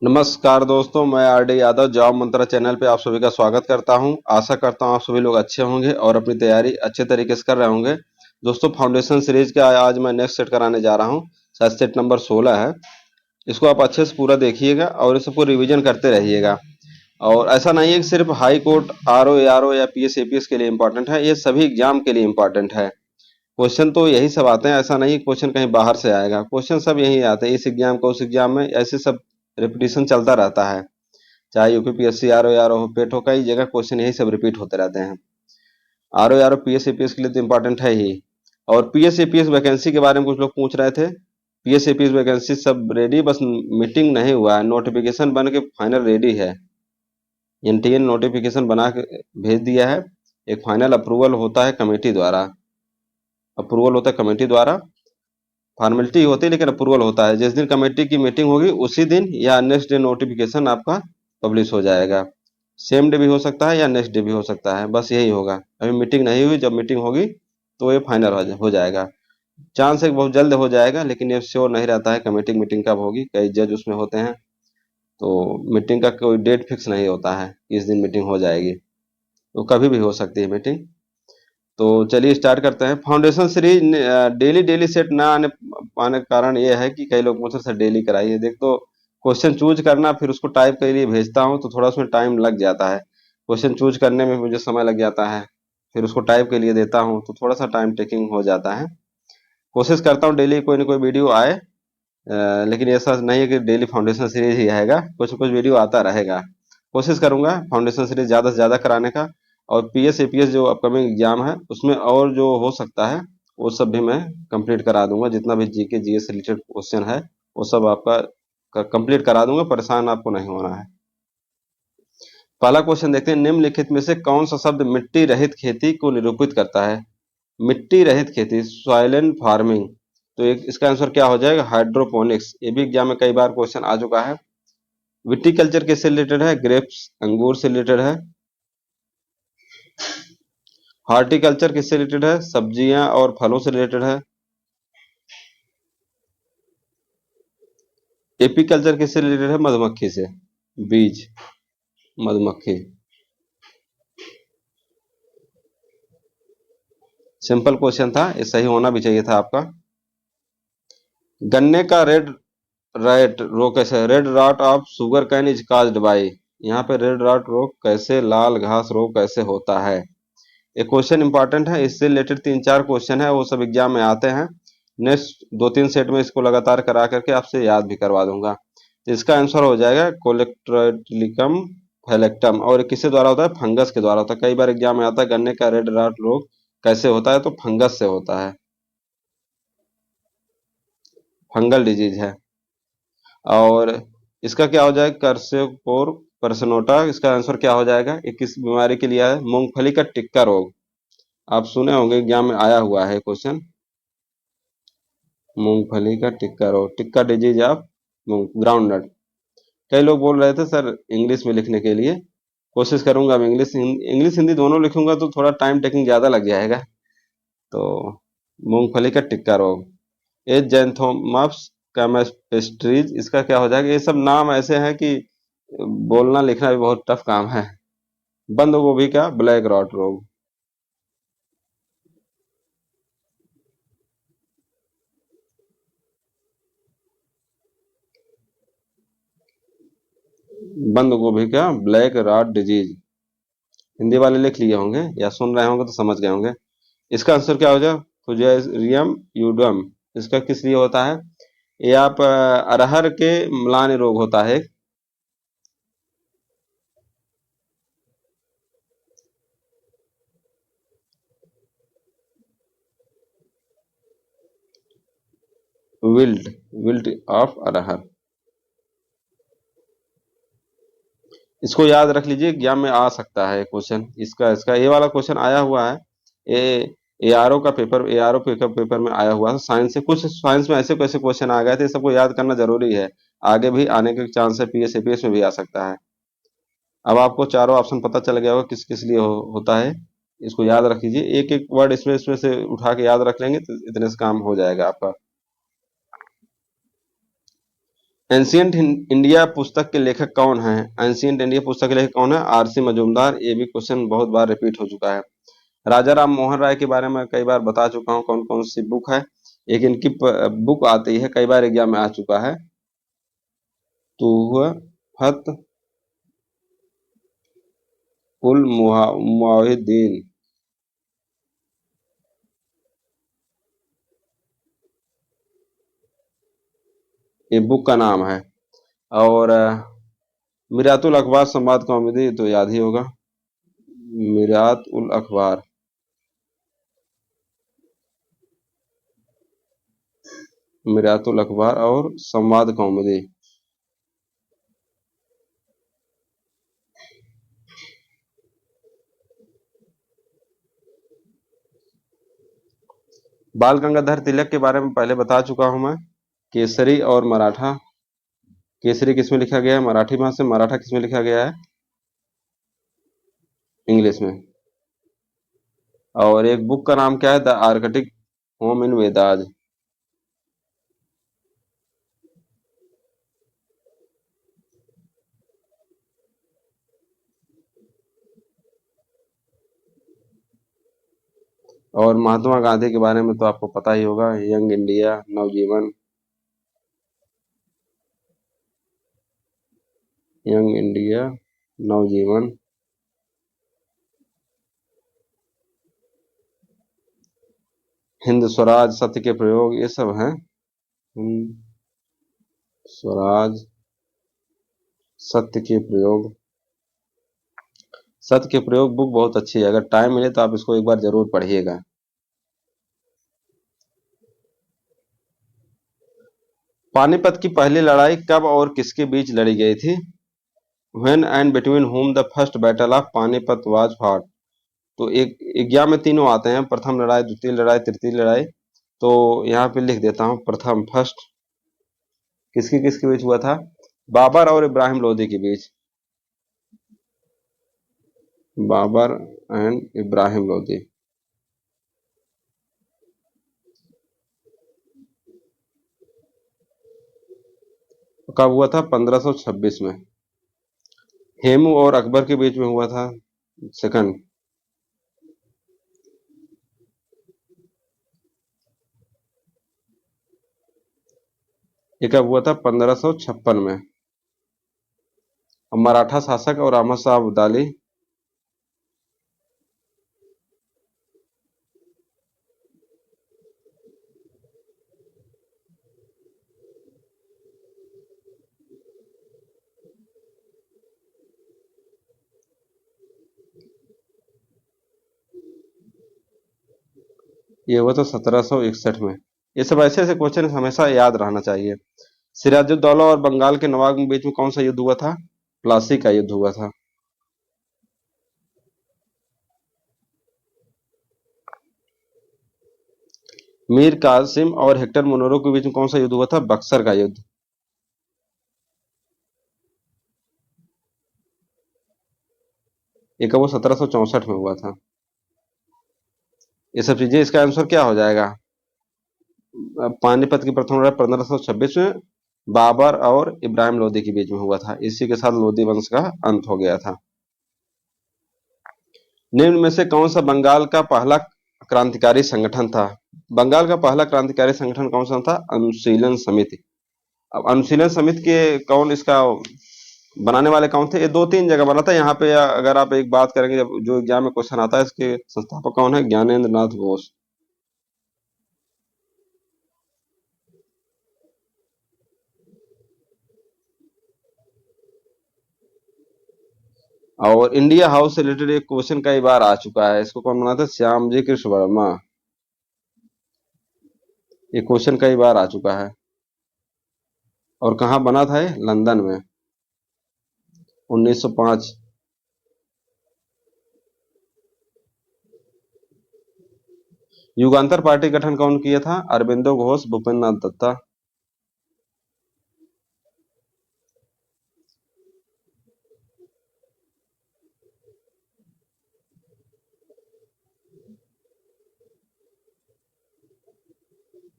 नमस्कार दोस्तों, मैं आरडी यादव जॉब मंत्रा चैनल पे आप सभी का स्वागत करता हूं। आशा करता हूं आप सभी लोग अच्छे होंगे और अपनी तैयारी अच्छे तरीके से कर रहे होंगे। दोस्तों, फाउंडेशन सीरीज का आज मैं नेक्स्ट सेट कराने जा रहा हूं। शायद सेट नंबर 16 है। इसको आप अच्छे से पूरा देखिएगा और इस सबको रिवीजन करते रहिएगा। और ऐसा नहीं है कि सिर्फ हाई कोर्ट आरओ या पीएस एपीएस के लिए इंपॉर्टेंट है, ये सभी एग्जाम के लिए इंपॉर्टेंट है। क्वेश्चन तो यही सब आते हैं, ऐसा नहीं क्वेश्चन कहीं बाहर से आएगा। क्वेश्चन सब यही आते हैं, इस एग्जाम को उस एग्जाम में, ऐसे सब रिपीटिशन चलता रहता है। चाहे यूपीपीएससी आरओ हो पेट हो, कई जगह क्वेश्चन यही सब रिपीट होते रहते हैं। आरओ पीएस एपीएस के लिए तो इंपॉर्टेंट है ही। और पीएस एपीएस वैकेंसी के बारे में कुछ लोग पूछ रहे थे। पीएस एपीएस वैकेंसी सब रेडी, बस मीटिंग नहीं हुआ है। नोटिफिकेशन बन के फाइनल रेडी है। एनटीए नोटिफिकेशन बना के भेज दिया है। एक फाइनल अप्रूवल होता है कमेटी द्वारा। अप्रूवल होता है कमेटी द्वारा, फॉर्मेलिटी होती है लेकिन अप्रूवल होता है। जिस दिन कमेटी की मीटिंग होगी उसी दिन या नेक्स्ट डे नोटिफिकेशन आपका पब्लिश हो जाएगा। सेम डे भी हो सकता है या नेक्स्ट डे भी हो सकता है, बस यही होगा। अभी मीटिंग नहीं हुई, जब मीटिंग होगी तो ये फाइनल हो जाएगा। चांस है कि बहुत जल्द हो जाएगा, लेकिन ये श्योर नहीं रहता है कमेटी मीटिंग कब होगी। कई जज उसमें होते हैं, तो मीटिंग का कोई डेट फिक्स नहीं होता है कि इस दिन मीटिंग हो जाएगी। तो कभी भी हो सकती है मीटिंग। तो चलिए स्टार्ट करते हैं। Foundation series daily daily set ना आने पाने का कारण ये है कि कई लोग मुझसे सर डेली कराइए। देख, तो क्वेश्चन चूज करना, फिर उसको टाइप के लिए भेजता हूँ तो थोड़ा उसमें टाइम लग जाता है। क्वेश्चन चूज करने में मुझे समय लग जाता है, फिर उसको टाइप के लिए देता हूँ तो थोड़ा सा टाइम टेकिंग हो जाता है। कोशिश करता हूँ डेली कोई ना कोई वीडियो आए, लेकिन ऐसा नहीं है कि डेली फाउंडेशन सीरीज ही आएगा, कुछ कुछ वीडियो आता रहेगा। कोशिश करूंगा फाउंडेशन सीरीज ज़्यादा से ज़्यादा कराने का। और पीएस एपीएस जो अपकमिंग एग्जाम है उसमें और जो हो सकता है वो सब भी मैं कंप्लीट करा दूंगा। जितना भी जीके जीएस से रिलेटेड क्वेश्चन है वो सब आपका कंप्लीट करा दूंगा, परेशान आपको नहीं होना है। पहला क्वेश्चन देखते हैं। निम्नलिखित में से कौन सा शब्द मिट्टी रहित खेती को निरूपित करता है? मिट्टी रहित खेती, सॉइलेंट फार्मिंग। तो एक इसका आंसर क्या हो जाएगा? हाइड्रोपोनिक्स। ये भी एग्जाम में कई बार क्वेश्चन आ चुका है। विटीकल्चर किससे रिलेटेड है? ग्रेप्स, अंगूर से रिलेटेड है। हॉर्टिकल्चर किससे रिलेटेड है? सब्जियां और फलों से रिलेटेड है। एपीकल्चर किससे रिलेटेड है? मधुमक्खी से, बीज, मधुमक्खी। सिंपल क्वेश्चन था, ये सही होना भी चाहिए था आपका। गन्ने का रेड राइट रोग कैसे? Red rot of sugarcane is caused by. यहाँ पे रेड रॉट रोग कैसे, लाल घास रोग कैसे होता है? ये क्वेश्चन इंपॉर्टेंट है, इससे रिलेटेड तीन चार क्वेश्चन है, वो सब एग्जाम में आते हैं। नेक्स्ट दो तीन सेट में इसको लगातार करा करके आपसे याद भी करवा दूंगा। तो इसका आंसर हो जाएगा कोलेक्ट्रोलिकम फैलेक्टम। और ये किसके द्वारा होता है? फंगस के द्वारा होता है। कई बार एग्जाम में आता है गन्ने का रेड रॉट रोग कैसे होता है, तो फंगस से होता है, फंगल डिजीज है। और इसका क्या हो जाएगा? कर्सेपोर परसनोटा। इसका आंसर क्या हो जाएगा? ये किस बीमारी के लिए है? मूंगफली का टिक्का रोग। आप सुने होंगे, एग्जाम में आया हुआ है क्वेश्चन। मूंगफली का टिक्का रोग, tikka disease of groundnut. कई लोग बोल रहे थे सर इंग्लिश में लिखने के लिए। कोशिश करूंगा। अब इंग्लिश हिंदी दोनों लिखूंगा तो थोड़ा टाइम टेकिंग ज्यादा लग जाएगा। तो मूंगफली का टिक्का रोग, एजैंथोमस कैम्पेस्ट्रीज। इसका क्या हो जाएगा? ये सब नाम ऐसे हैं कि बोलना लिखना भी बहुत टफ काम है। बंद गोभी का ब्लैक रॉट रोग, बंद गोभी का ब्लैक रॉट डिजीज। हिंदी वाले लिख लिए होंगे या सुन रहे होंगे तो समझ गए होंगे। इसका आंसर क्या हो जाए? फुजेरियम यूडम। इसका किस लिए होता है? ये आप अरहर के म्लान रोग होता है। विल्ट, विल्ट ऑफ अरहर। इसको याद रख लीजिए, एग्जाम में आ सकता है क्वेश्चन। इसका इसका ये वाला क्वेश्चन आया हुआ है। ए एआरओ का पेपर, एआरओ पेपर में आया हुआ है। साइंस से कुछ, साइंस में ऐसे कैसे क्वेश्चन आ गए थे, सबको याद करना जरूरी है। आगे भी आने के चांस है, पीएस एपीएस में भी आ सकता है। अब आपको चारों ऑप्शन पता चल गया होगा किस किस लिए होता है। इसको याद रख लीजिए, एक एक वर्ड इसमें से उठा के याद रख लेंगे तो इतने से काम हो जाएगा आपका। एंशियंट इंडिया पुस्तक के लेखक कौन है? एंशियंट इंडिया पुस्तक के लेखक कौन है? R C Majumdar. ये भी क्वेश्चन बहुत बार रिपीट हो चुका है। राजा राम मोहन राय के बारे में कई बार बता चुका हूँ कौन कौन सी बुक है। एक इनकी बुक आती है, कई बार एग्जाम में आ चुका है, तुहफत उल मुआहिदीन। ये बुक का नाम है। और मिरातुल अखबार संवाद कौमुदी तो याद ही होगा, मिरात उल अखबार। मिरातुल अखबार और संवाद कौमुदी। बाल गंगाधर तिलक के बारे में पहले बता चुका हूं मैं। केसरी और मराठा। केसरी किसमें लिखा गया है? मराठी भाषा से। मराठा किसमें लिखा गया है? इंग्लिश में। और एक बुक का नाम क्या है? The Arctic home in Vedas. और महात्मा गांधी के बारे में तो आपको पता ही होगा, यंग इंडिया, नवजीवन। यंग इंडिया, नवजीवन, हिंद स्वराज, सत्य के प्रयोग, ये सब हैं। हिंद स्वराज, सत्य के प्रयोग। सत्य के प्रयोग बुक बहुत अच्छी है, अगर टाइम मिले तो आप इसको एक बार जरूर पढ़िएगा। पानीपत की पहली लड़ाई कब और किसके बीच लड़ी गई थी? When and between whom the first battle of Panipat was fought. तो एक एग्जाम में तीनों आते हैं, प्रथम लड़ाई, द्वितीय लड़ाई, तृतीय लड़ाई। तो यहाँ पे लिख देता हूँ प्रथम, फर्स्ट। किसके किसके बीच हुआ था? बाबर और इब्राहिम लोदी के बीच। बाबर एंड इब्राहिम लोदी। कब हुआ था? 1526 में। हेमू और अकबर के बीच में हुआ था, सेकंड। ये कब हुआ था? 1556 में। और मराठा शासक और अहमद शाह अब्दाली। ये हुआ था 1761 में। ये सब ऐसे ऐसे क्वेश्चन हमेशा याद रहना चाहिए। सिराजुद्दौला और बंगाल के नवाब के बीच में कौन सा युद्ध हुआ था? प्लासी का युद्ध हुआ था। मीर कासिम और हेक्टर मुनरो के बीच में कौन सा युद्ध हुआ था? बक्सर का युद्ध। ये कब? वो 1764 में हुआ था। ये सब चीजें, इसका आंसर क्या हो जाएगा? पानीपत की प्रथम लड़ाई 1526 में बाबर और इब्राहिम लोदी के बीच में हुआ था। इसी के साथ लोदी वंश का अंत हो गया था। निम्न में से कौन सा बंगाल का पहला क्रांतिकारी संगठन था? बंगाल का पहला क्रांतिकारी संगठन कौन सा था? अनुशीलन समिति। अब अनुशीलन समिति के कौन इसका बनाने वाले कौन थे? ये दो तीन जगह बना था। यहाँ पे अगर आप एक बात करेंगे, जब जो एग्जाम में क्वेश्चन आता है, इसके संस्थापक कौन है? ज्ञानेंद्र नाथ बोस। और इंडिया हाउस से रिलेटेड एक क्वेश्चन कई बार आ चुका है, इसको कौन बनाता है? श्यामजी कृष्ण वर्मा। ये क्वेश्चन कई बार आ चुका है। और कहाँ बना था ये? लंदन में, 1905। युगांतर पार्टी गठन कौन किया था? अरविंदो घोष, भूपेंद्र नाथ दत्ता।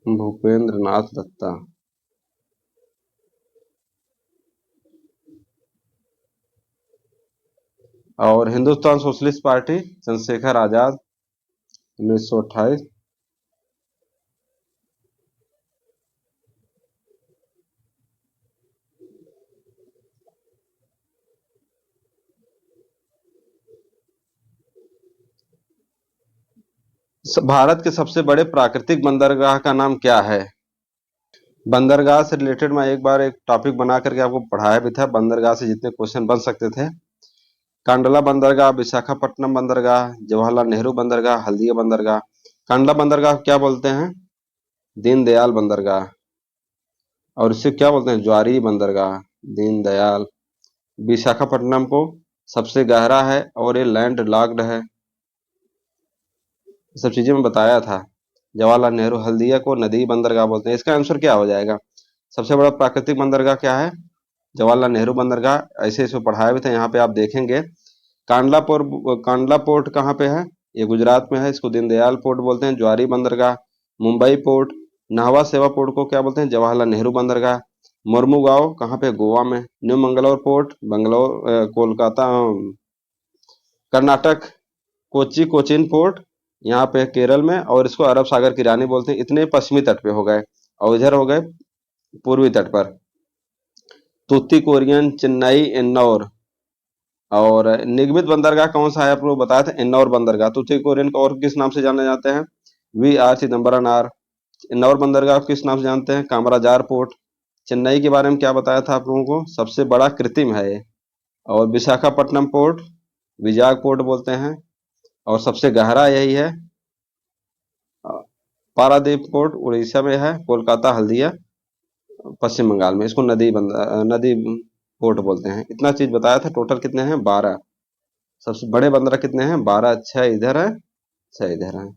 भूपेंद्र नाथ दत्ता। और हिंदुस्तान सोशलिस्ट पार्टी, चंद्रशेखर आजाद, 1928। भारत के सबसे बड़े प्राकृतिक बंदरगाह का नाम क्या है? बंदरगाह से रिलेटेड मैं एक बार एक टॉपिक बना करके आपको पढ़ाया भी था, बंदरगाह से जितने क्वेश्चन बन सकते थे। कांडला बंदरगाह, विशाखापट्टनम बंदरगाह, जवाहरलाल नेहरू बंदरगाह, हल्दिया बंदरगाह। कांडला बंदरगाह क्या बोलते हैं? दीनदयाल बंदरगाह। और इसे क्या बोलते हैं? ज्वारी बंदरगाह, दीनदयाल। विशाखापट्टनम को सबसे गहरा है और ये लैंड लॉक्ड है। ये सब चीजें मैं बताया था। जवाहरलाल नेहरू, हल्दिया को नदी बंदरगाह बोलते हैं। इसका आंसर क्या हो जाएगा? सबसे बड़ा प्राकृतिक बंदरगाह क्या है? जवाहरलाल नेहरू बंदरगाह। ऐसे इसमें पढ़ाया भी था, यहाँ पे आप देखेंगे। कांडला पोर्ट कहाँ पे है? ये गुजरात में है, इसको दीनदयाल पोर्ट बोलते हैं। ज्वारी बंदरगाह, मुंबई पोर्ट। नाहवा सेवा पोर्ट को क्या बोलते हैं? जवाहरलाल नेहरू बंदरगाह। मुर्मुगांव कहाँ पे? गोवा में। New Mangalore port, Kolkata, Karnataka. Cochin port यहाँ पे केरल में, और इसको अरब सागर की रानी बोलते हैं। इतने पश्चिमी तट पे हो गए, और इधर हो गए पूर्वी तट पर। तूतीकोरिन, चेन्नई, एन्नौर। और निगमित बंदरगाह कौन सा है? आप लोग बताया था एन्नौर बंदरगाह। तूतीकोरिन को और किस नाम से जाने जाते हैं? V R Chidambaram R. Ennore बंदरगाह को किस नाम से जानते हैं? कामराजार पोर्ट। चेन्नई के बारे में क्या बताया था आप लोगों को? सबसे बड़ा कृत्रिम है ये। और विशाखापट्टनम पोर्ट, विजाग पोर्ट बोलते हैं। और सबसे गहरा यही है। पारादीप पोर्ट उड़ीसा में है। कोलकाता, हल्दिया पश्चिम बंगाल में। इसको नदी पोर्ट बोलते हैं। इतना चीज बताया था। टोटल कितने हैं? 12। सबसे बड़े बंदर कितने हैं? 12। 6 इधर है, 6 इधर है।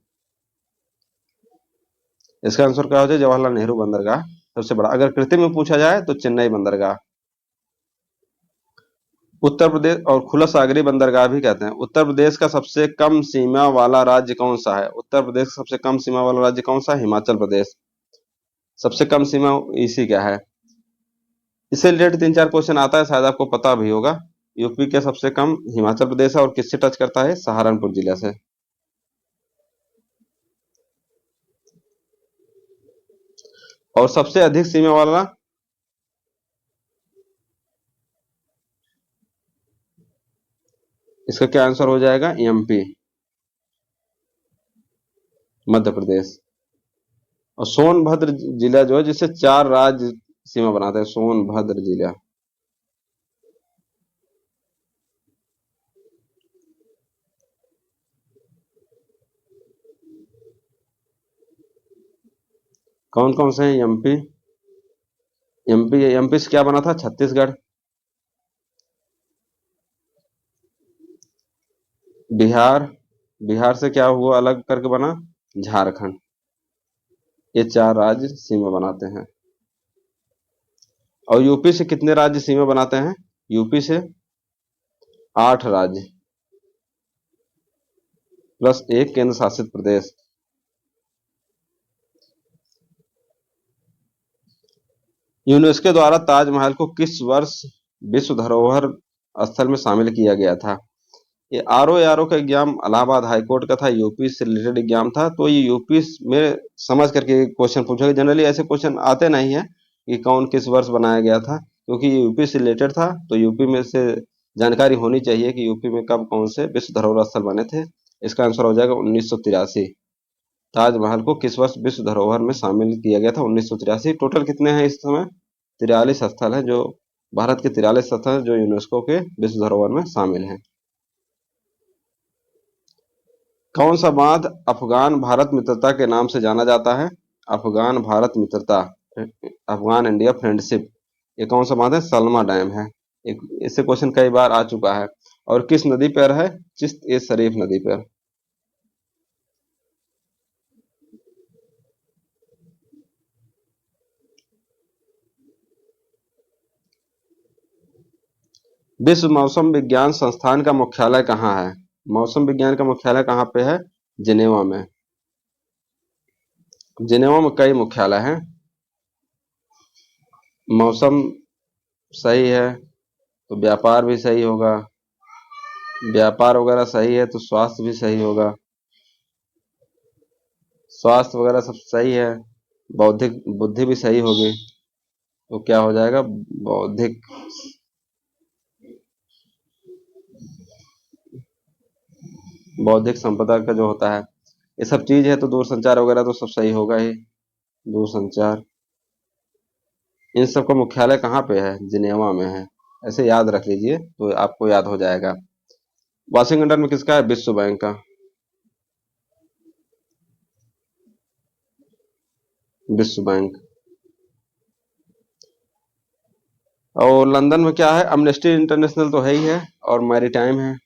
इसका आंसर क्या हो जाए? जवाहरलाल नेहरू बंदरगाह सबसे बड़ा। अगर कृत्रिम में पूछा जाए तो चेन्नई बंदरगाह। उत्तर प्रदेश, और खुला सागरी बंदरगाह भी कहते हैं। उत्तर प्रदेश का सबसे कम सीमा वाला राज्य कौन सा है? उत्तर प्रदेश का सबसे कम सीमा वाला राज्य कौन सा है? हिमाचल प्रदेश। सबसे कम सीमा इसी का है। इससे रिलेटेड 3-4 क्वेश्चन आता है, शायद आपको पता भी होगा। यूपी के सबसे कम हिमाचल प्रदेश है, और किससे टच करता है? सहारनपुर जिला से। और सबसे अधिक सीमा वाला, इसका क्या आंसर हो जाएगा? एमपी, मध्य प्रदेश। और सोनभद्र जिला जो है, जिससे 4 राज्य सीमा बनाते हैं, सोनभद्र जिला। कौन कौन से हैं? एमपी। एमपी से क्या बना था? छत्तीसगढ़। बिहार, बिहार से क्या हुआ अलग करके बना? झारखंड। ये 4 राज्य सीमा बनाते हैं। और यूपी से कितने राज्य सीमा बनाते हैं? यूपी से 8 राज्य प्लस एक केंद्र शासित प्रदेश। यूनेस्को द्वारा ताजमहल को किस वर्ष विश्व धरोहर स्थल में शामिल किया गया था? ये आर ओ का एग्जाम इलाहाबाद हाईकोर्ट का था, यूपी से रिलेटेड एग्जाम था। तो ये यूपी में समझ करके क्वेश्चन पूछा। जनरली ऐसे क्वेश्चन आते नहीं है कि कौन किस वर्ष बनाया गया था, क्योंकि ये यूपी से रिलेटेड था। तो यूपी में से जानकारी होनी चाहिए कि यूपी में कब कौन से विश्व धरोहर स्थल बने थे। इसका आंसर हो जाएगा 1983। ताजमहल को किस वर्ष विश्व धरोहर में शामिल किया गया था? 1983। टोटल कितने हैं इस समय? 43 स्थल हैं, जो भारत के 43 स्थल हैं जो यूनेस्को के विश्व धरोहर में शामिल हैं। कौन सा बांध अफगान भारत मित्रता के नाम से जाना जाता है? अफगान भारत मित्रता, अफगान इंडिया फ्रेंडशिप। ये कौन सा बांध है? सलमा डैम है। एक इससे क्वेश्चन कई बार आ चुका है। और किस नदी पर है? चिश्त ए शरीफ नदी पर। विश्व मौसम विज्ञान संस्थान का मुख्यालय कहाँ है? मौसम विज्ञान का मुख्यालय कहाँ पे है? जिनेवा में। जिनेवा में कई मुख्यालय हैं। मौसम सही है तो व्यापार भी सही होगा। व्यापार वगैरह सही है तो स्वास्थ्य भी सही होगा। स्वास्थ्य वगैरह सब सही है, बौद्धिक बुद्धि भी सही होगी, तो क्या हो जाएगा? बौद्धिक। बौद्धिक संपदा का जो होता है, ये सब चीज है तो दूरसंचार वगैरह तो सब सही होगा ही। दूरसंचार, इन सब का मुख्यालय कहाँ पे है? जिनेवा में है। ऐसे याद रख लीजिए तो आपको याद हो जाएगा। वाशिंगटन में किसका है? विश्व बैंक का। विश्व बैंक। और लंदन में क्या है? अमनेस्टी इंटरनेशनल तो है ही है, और मैरीटाइम है।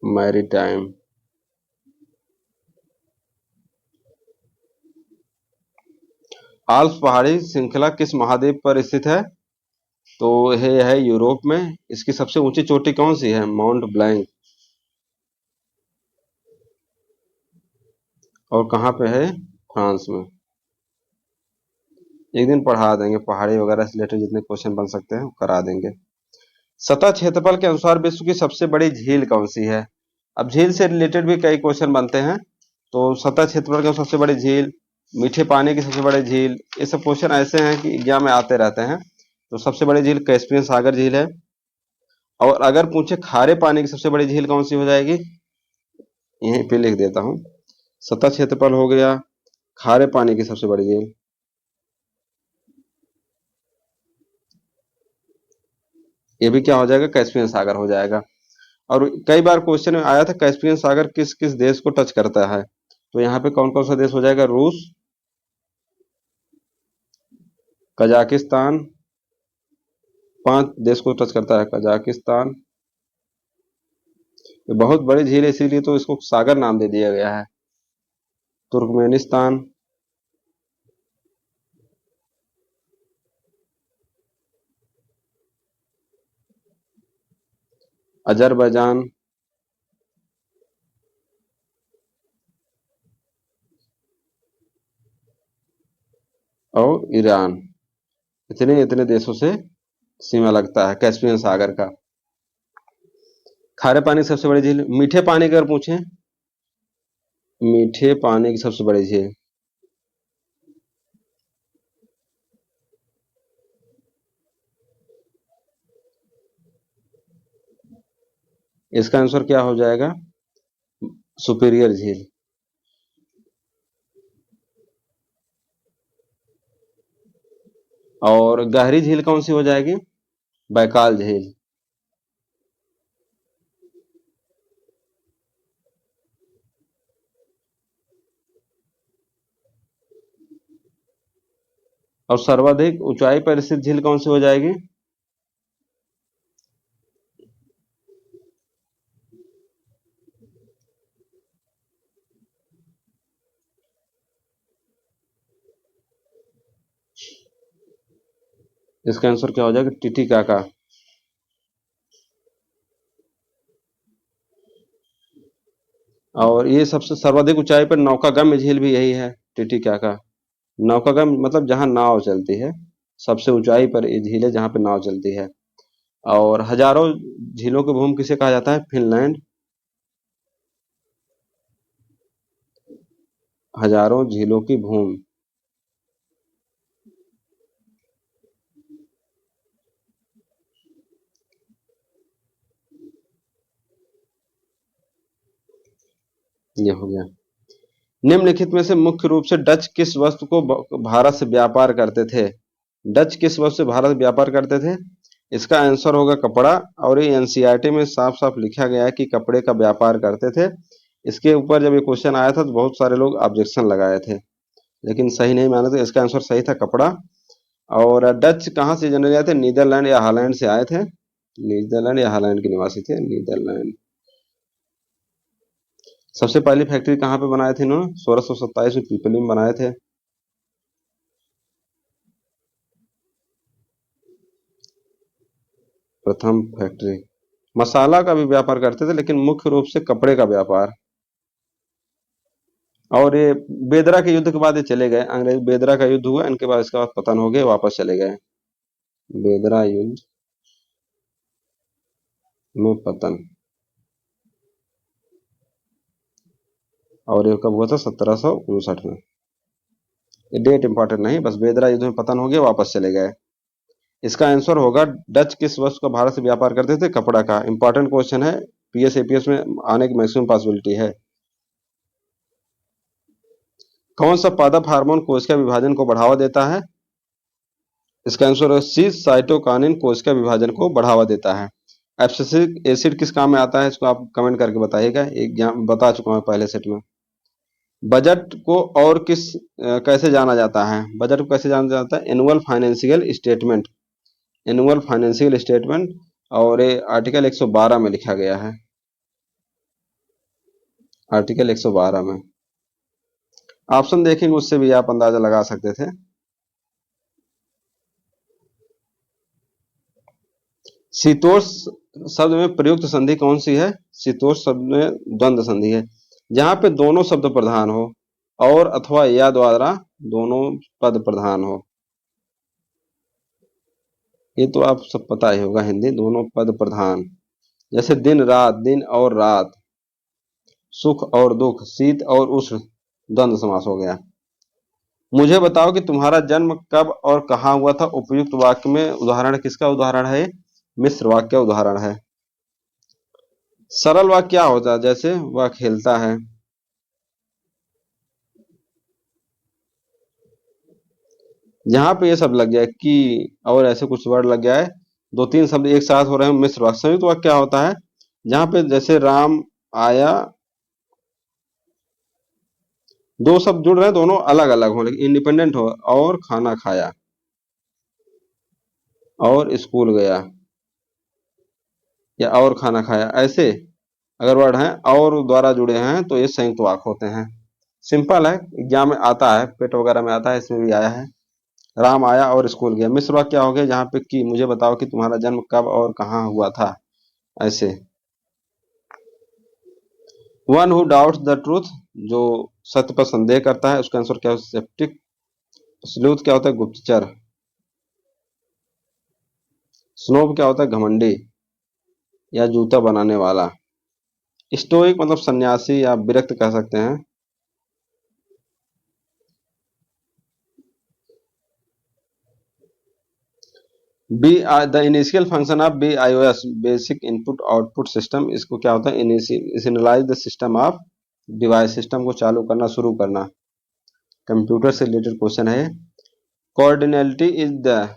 मैरीटाइम। आल्प्स पहाड़ी श्रृंखला किस महाद्वीप पर स्थित है? तो यह है यूरोप में। इसकी सबसे ऊंची चोटी कौन सी है? Mount blank. और कहाँ पे है? फ्रांस में। एक दिन पढ़ा देंगे, पहाड़ी वगैरह से रिलेटेड जितने क्वेश्चन बन सकते हैं वो करा देंगे। सतह क्षेत्रफल के अनुसार विश्व की सबसे बड़ी झील कौन सी है? अब झील से रिलेटेड भी कई क्वेश्चन बनते हैं। तो सतह क्षेत्रफल की सबसे बड़ी झील, मीठे पानी की सबसे बड़ी झील, ये सब क्वेश्चन ऐसे हैं कि एग्जाम में आते रहते हैं। तो सबसे बड़ी झील कैस्पियन सागर झील है। और अगर पूछे खारे पानी की सबसे बड़ी झील कौन सी हो जाएगी, यहीं पे लिख देता हूँ। सतह क्षेत्रफल हो गया, खारे पानी की सबसे बड़ी झील, ये भी क्या हो जाएगा? कैस्पियन सागर हो जाएगा। और कई बार क्वेश्चन में आया था कैस्पियन सागर किस किस देश को टच करता है, तो यहाँ पे कौन कौन सा देश हो जाएगा? रूस, कजाकिस्तान, 5 देश को टच करता है कजाकिस्तान। ये बहुत बड़ी झील है इसीलिए तो इसको सागर नाम दे दिया गया है। तुर्कमेनिस्तान, अजरबैजान, और ईरान। इतने इतने देशों से सीमा लगता है कैस्पियन सागर का। खारे पानी की सबसे बड़ी झील, मीठे पानी की अगर पूछें, मीठे पानी की सबसे बड़ी झील, इसका आंसर क्या हो जाएगा? सुपीरियर झील। और गहरी झील कौन सी हो जाएगी? बैकाल झील। और सर्वाधिक ऊंचाई पर स्थित झील कौन सी हो जाएगी? इसका आंसर क्या हो जाएगा? टिटिकाका। और ये सबसे सर्वाधिक ऊंचाई पर नौकागम्य झील भी यही है, टिटिकाका। नौकागम्य मतलब जहां नाव चलती है, सबसे ऊंचाई पर ये झील है जहां पे नाव चलती है। और हजारों झीलों की भूमि किसे कहा जाता है? फिनलैंड। हजारों झीलों की भूमि। ये हो गया। निम्नलिखित में से मुख्य रूप से डच किस वस्तु को भारत से व्यापार करते थे? डच किस वस्तु से भारत व्यापार करते थे? इसका आंसर होगा कपड़ा। और ये एनसीईआरटी में साफ साफ लिखा गया है कि कपड़े का व्यापार करते थे। इसके ऊपर जब ये क्वेश्चन आया था तो बहुत सारे लोग ऑब्जेक्शन लगाए थे, लेकिन सही नहीं माना था। इसका आंसर सही था कपड़ा। और डच कहाँ से जनरली आए थे? नीदरलैंड या हॉलैंड से आए थे। नीदरलैंड या हॉलैंड के निवासी थे, नीदरलैंड। सबसे पहली फैक्ट्री कहाँ पे बनाए थे इन्होंने? 1627 में पीपली में बनाए थे। प्रथम फैक्ट्री। मसाला का भी व्यापार करते थे लेकिन मुख्य रूप से कपड़े का व्यापार। और ये बेदरा के युद्ध के बाद ये चले गए अंग्रेज। बेदरा का युद्ध हुआ, इनके बाद इसके बाद पतन हो गए, वापस चले गए। बेदरा युद्ध में पतन, और ये कब हुआ था? 1759 में। ये डेट इंपॉर्टेंट नहीं, बस बेदरा युद्ध में पतन हो गया, वापस चले गए। इसका आंसर होगा डच किस वस्तु का भारत से व्यापार करते थे? कपड़ा का। इंपॉर्टेंट क्वेश्चन है, पीएस एपीएस में आने की मैक्सिमम पॉसिबिलिटी है। कौन सा पादप हार्मोन कोशिका विभाजन को बढ़ावा देता है? इसका आंसर है सी, साइटोकानिन कोशिका विभाजन को बढ़ावा देता है। एब्सिसिक एसिड किस काम में आता है? इसको आप कमेंट करके बताइएगा, एक बता चुका हूं पहले सेट में। बजट को और कैसे जाना जाता है? बजट को कैसे जाना जाता है? Annual financial statement. Annual financial statement, और ये आर्टिकल 112 में लिखा गया है। आर्टिकल 112 में ऑप्शन देखेंगे, उससे भी आप अंदाजा लगा सकते थे। शीतोष्ण शब्द में प्रयुक्त संधि कौन सी है? शीतोष्ण शब्द में द्वंद्व संधि है, जहां पे दोनों शब्द प्रधान हो, और अथवा या द्वारा दोनों पद प्रधान हो। ये तो आप सब पता ही होगा, हिंदी दोनों पद प्रधान। जैसे दिन रात, दिन और रात, सुख और दुख, शीत और उष्ण, द्वंद्व समास हो गया। मुझे बताओ कि तुम्हारा जन्म कब और कहाँ हुआ था? उपयुक्त वाक्य में उदाहरण किसका उदाहरण है? मिश्र वाक्य का उदाहरण है। सरल वाक्य क्या होता है? जैसे वह खेलता है। जहां पे ये सब लग जाए कि और ऐसे कुछ वर्ड लग जाए, दो तीन शब्द एक साथ हो रहे हैं, मिश्र वाक्य। संयुक्त वाक्य क्या होता है? जहां पे जैसे राम आया, दो शब्द जुड़ रहे हैं, दोनों अलग अलग हो लेकिन इंडिपेंडेंट हो, और खाना खाया, और स्कूल गया, या और खाना खाया, ऐसे अगर वर्ड हैं और द्वारा जुड़े हैं तो ये संयुक्त वाक्य होते हैं। सिंपल है, एग्जाम में आता है, पेट वगैरह में आता है, इसमें भी आया है। राम आया और स्कूल गया। मिश्र वाक्य क्या हो गया? जहां पे कि मुझे बताओ कि तुम्हारा जन्म कब और कहाँ हुआ था, ऐसे। One who doubts the truth, जो सत्य पर संदेह करता है, उसका आंसर क्या है? सेप्टिक। स्लूथ क्या होता है? गुप्तचर। स्नोब क्या होता है? घमंडी या जूता बनाने वाला। स्टोइक मतलब सन्यासी या विरक्त कह सकते हैं। Be the initial function of BIOS, basic input output system. इसको क्या होता है? Initialize the system of device, system को चालू करना, शुरू करना। कंप्यूटर से रिलेटेड क्वेश्चन है। कोऑर्डिनलिटी इज द,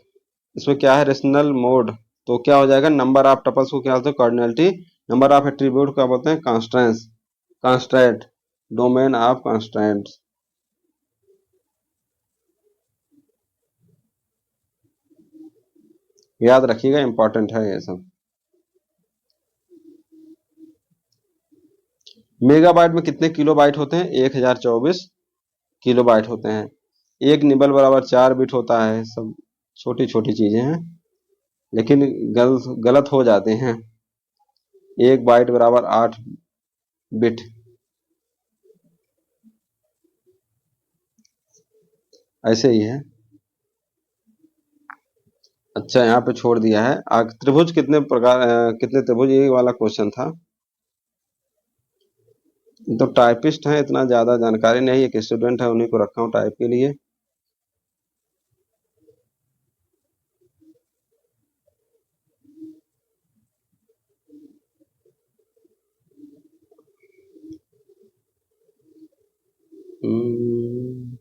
इसमें क्या है? Rational mode. तो क्या हो जाएगा? नंबर ऑफ टपल्स को क्या होता है? कोऑर्डिनलिटी। नंबर ऑफ एट्रीब्यूट क्या बोलते हैं? Constants, constraint, domain of constants. याद रखिएगा, इंपॉर्टेंट है ये सब। मेगाबाइट में कितने किलोबाइट होते हैं? 1024 किलोबाइट होते हैं। एक निबल बराबर 4 बिट होता है। सब छोटी छोटी चीजें हैं, लेकिन गलत हो जाते हैं। एक बाइट बराबर 8 बिट, ऐसे ही है। अच्छा, यहाँ पे छोड़ दिया है। त्रिभुज कितने प्रकार, कितने त्रिभुज, ये वाला क्वेश्चन था। तो टाइपिस्ट है, इतना ज्यादा जानकारी नहीं, एक स्टूडेंट है, उन्हीं को रखा हूँ टाइप के लिए। हम्म,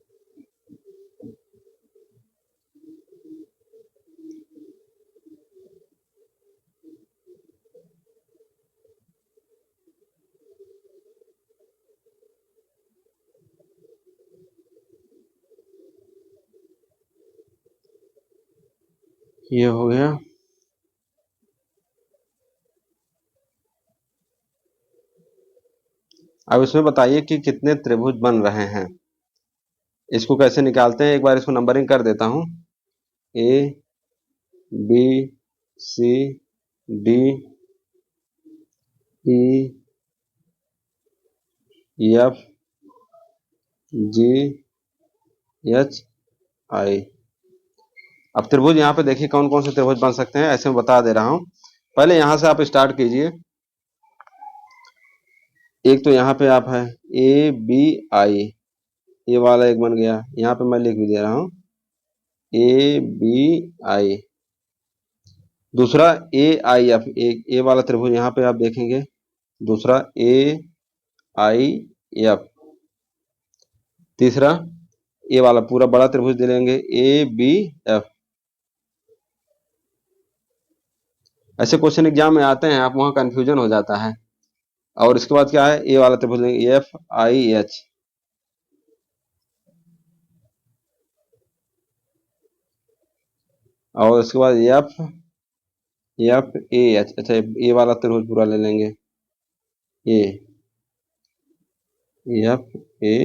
ये हो गया। अब इसमें बताइए कि कितने त्रिभुज बन रहे हैं। इसको कैसे निकालते हैं? एक बार इसको नंबरिंग कर देता हूँ। A, B, C, D, E, F, G H I. अब त्रिभुज यहाँ पे देखिए कौन कौन से त्रिभुज बन सकते हैं, ऐसे मैं बता दे रहा हूँ। पहले यहाँ से आप स्टार्ट कीजिए। एक तो यहाँ पे आप है ए बी आई, ये वाला एक बन गया। यहाँ पे मैं लिख भी दे रहा हूँ ए बी आई। दूसरा ए आई एफ, एक ए वाला त्रिभुज यहाँ पे आप देखेंगे। दूसरा ए आई एफ। तीसरा ए वाला पूरा बड़ा त्रिभुज दे लेंगे ए बी एफ। ऐसे क्वेश्चन एग्जाम में आते हैं, आप वहां कंफ्यूजन हो जाता है। और इसके बाद क्या है, ए वाला त्रिभुज लेंगे एफ आई एच। और उसके बाद एफ एफ ए एच। अच्छा, ए वाला त्रिभुज पूरा ले लेंगे ए एफ ए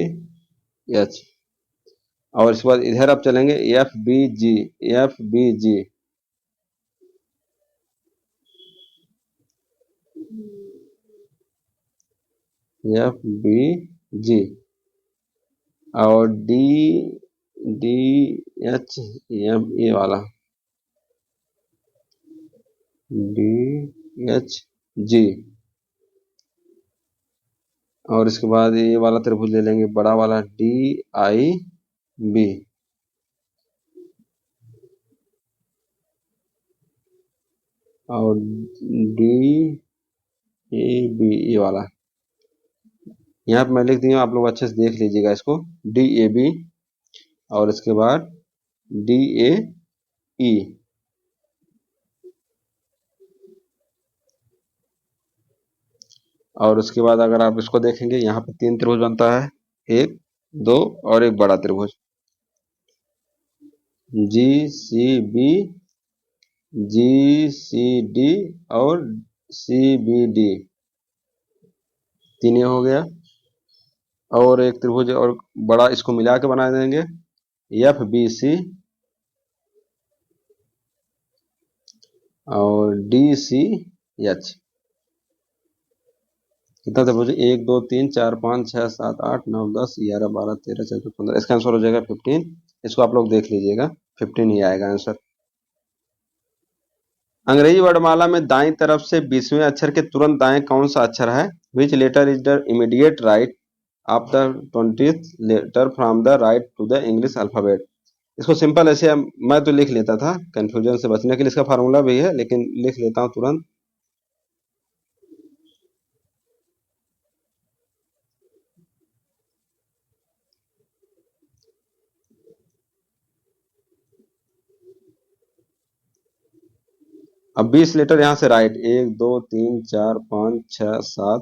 एच। और इसके बाद इधर आप चलेंगे एफ बी जी, एफ बी जी। एफ बी जी। और डी डी एच एम, ए वाला डी एच जी। और इसके बाद ये वाला त्रिभुज ले लेंगे बड़ा वाला डी आई बी। और डी ए बी, ये वाला यहाँ पे मैं लिख दिया, आप लोग अच्छे से देख लीजिएगा इसको। डी ए बी और इसके बाद डी ए ई। और उसके बाद अगर आप इसको देखेंगे, यहाँ पे तीन त्रिभुज बनता है, एक दो और एक बड़ा त्रिभुज जी सी बी, जी सी डी और सी बी डी। तीन ये हो गया। और एक त्रिभुज और बड़ा, इसको मिला के बना देंगे एफ बी सी और डी सी एच। कितना त्रिभुज, एक दो तीन चार पाँच छः सात आठ नौ 10 11 12 13 14 15। इसका आंसर हो जाएगा 15। इसको आप लोग देख लीजिएगा, 15 ही आएगा आंसर। अंग्रेजी वर्णमाला में दाईं तरफ से 20वें अक्षर के तुरंत दाएं कौन सा अक्षर है? Which letter is the immediate right of the 20th letter from the right to the English alphabet. इसको सिंपल ऐसे मैं तो लिख लेता था, कंफ्यूजन से बचने के लिए इसका फार्मूला भी है, लेकिन लिख लेता हूं तुरंत। अब 20 लेटर यहाँ से राइट, 1 2 3 4 5 6 7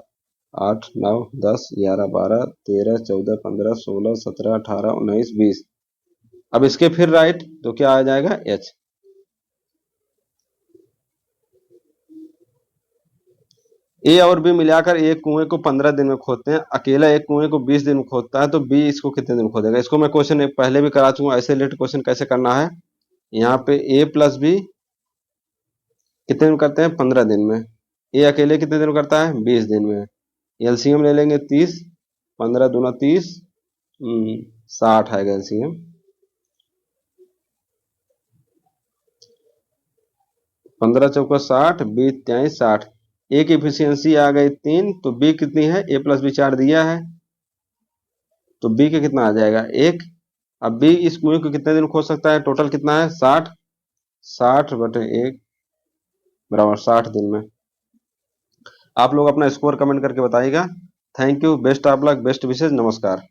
8 9 10 11 12 13 14 15 16 17 18 19 20। अब इसके फिर राइट तो क्या आ जाएगा, एच। ए और बी मिलाकर एक कुएं को 15 दिन में खोदते हैं, अकेला एक कुएं को 20 दिन में खोदता है, तो बी इसको कितने दिन में खोदेगा? इसको मैं क्वेश्चन एक पहले भी करा चुका हूं। ऐसे रिलेटेड क्वेश्चन कैसे करना है, यहाँ पे ए प्लस बी कितने दिन करते हैं, 15 दिन में। ए अकेले कितने दिन में करता है, 20 दिन में। एलसीएम ले लेंगे 30, 15 दूना 30, 60 आएगा एलसीएम। 15 चौका 60, 20 23 60। ए की इफिशियंसी आ गई 3, तो बी कितनी है, ए प्लस बी 4 दिया है, तो बी के कितना आ जाएगा, 1। अब बी इस कुएं को कितने दिन खोद सकता है, टोटल कितना है 60, 60/1 बराबर 60 दिन में। आप लोग अपना स्कोर कमेंट करके बताइएगा। Thank you, best of luck, best wishes, नमस्कार।